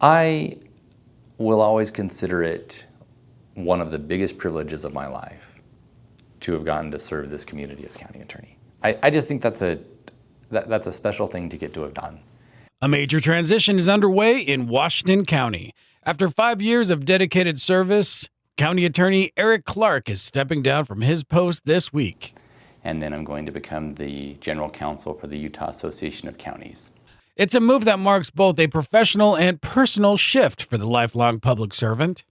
I will always consider it one of the biggest privileges of my life to have gotten to serve this community as county attorney. I just think that's a special thing to get to have done. A major transition is underway in Washington County. After 5 years of dedicated service, County Attorney Eric Clarke is stepping down from his post this week. And then I'm going to become the general counsel for the Utah Association of Counties. It's a move that marks both a professional and personal shift for the lifelong public servant.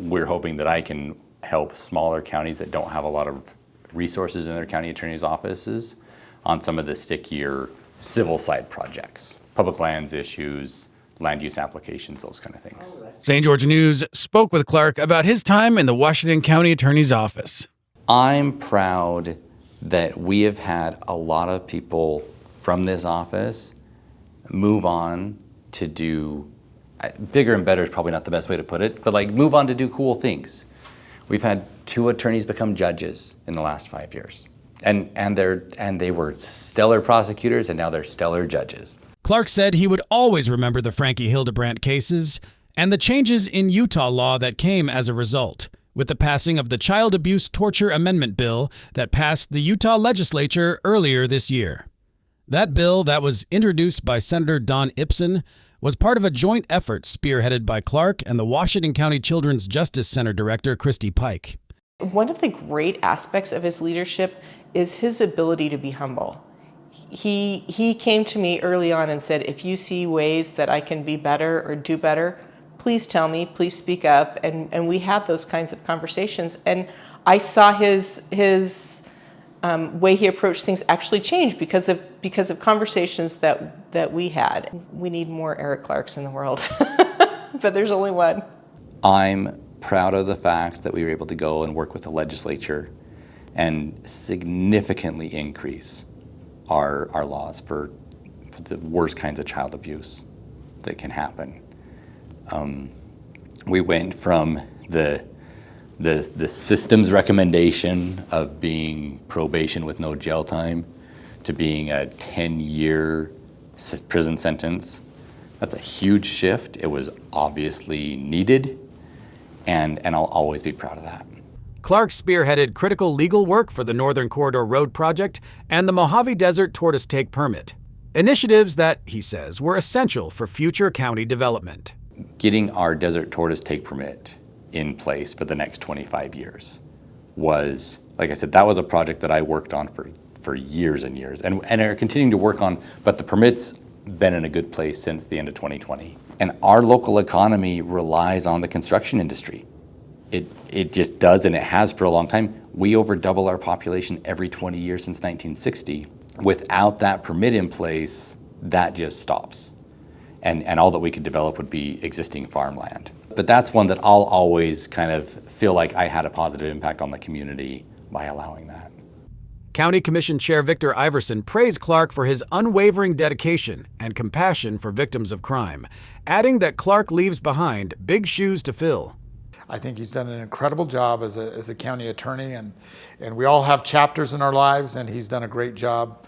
We're hoping that I can help smaller counties that don't have a lot of resources in their county attorney's offices on some of the stickier civil side projects, public lands issues, land use applications, those kind of things. St. George News spoke with Clarke about his time in the Washington County Attorney's office. I'm proud that we have had a lot of people from this office move on to do, bigger and better is probably not the best way to put it, but like move on to do cool things. We've had 2 attorneys become judges in the last 5 years. And they were stellar prosecutors, and now they're stellar judges. Clarke said he would always remember the Frankie Hildebrandt cases and the changes in Utah law that came as a result, with the passing of the Child Abuse Torture Amendment Bill that passed the Utah legislature earlier this year. That bill, that was introduced by Senator Don Ipson, was part of a joint effort spearheaded by Clarke and the Washington County Children's Justice Center Director Christy Pike. One of the great aspects of his leadership is his ability to be humble. He came to me early on and said, if you see ways that I can be better or do better, please tell me, please speak up. And we had those kinds of conversations. And I saw his way he approached things actually change because of conversations that we had. We need more Eric Clarkes in the world, but there's only one. I'm proud of the fact that we were able to go and work with the legislature and significantly increase our laws for the worst kinds of child abuse that can happen. We went from the system's recommendation of being probation with no jail time to being a 10-year prison sentence. That's a huge shift. It was obviously needed, and I'll always be proud of that. Clarke spearheaded critical legal work for the Northern Corridor Road Project and the Mojave Desert Tortoise Take Permit, initiatives that, he says, were essential for future county development. Getting our Desert Tortoise Take Permit in place for the next 25 years was, like I said, that was a project that I worked on for years and years and are continuing to work on, but the permit's been in a good place since the end of 2020. And our local economy relies on the construction industry. It just does, and it has for a long time. We over double our population every 20 years since 1960. Without that permit in place, that just stops. And all that we could develop would be existing farmland. But that's one that I'll always kind of feel like I had a positive impact on the community by allowing that. County Commission Chair Victor Iverson praised Clarke for his unwavering dedication and compassion for victims of crime, adding that Clarke leaves behind big shoes to fill. I think he's done an incredible job as a county attorney, and we all have chapters in our lives, and he's done a great job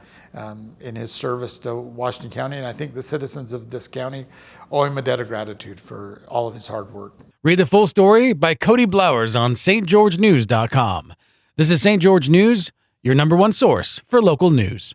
in his service to Washington County. And I think the citizens of this county owe him a debt of gratitude for all of his hard work. Read the full story by Cody Blowers on stgeorgenews.com. This is St. George News, your #1 source for local news.